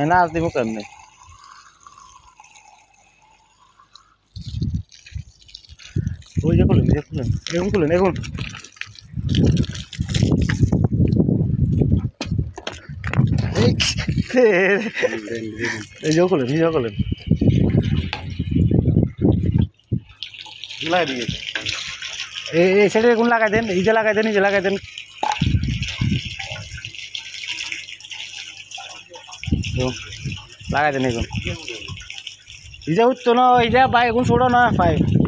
না দিব কেমনে ওই যে খুলেন এখন খুলেন এখন এই যে খুলেন এই সাইডে কোন লাগাই দেন এই যে লাগাই দেন লাগাই দেন এখন এই যে উঠতো না এই যে বাইক এখন ছোড়ো না পাইপ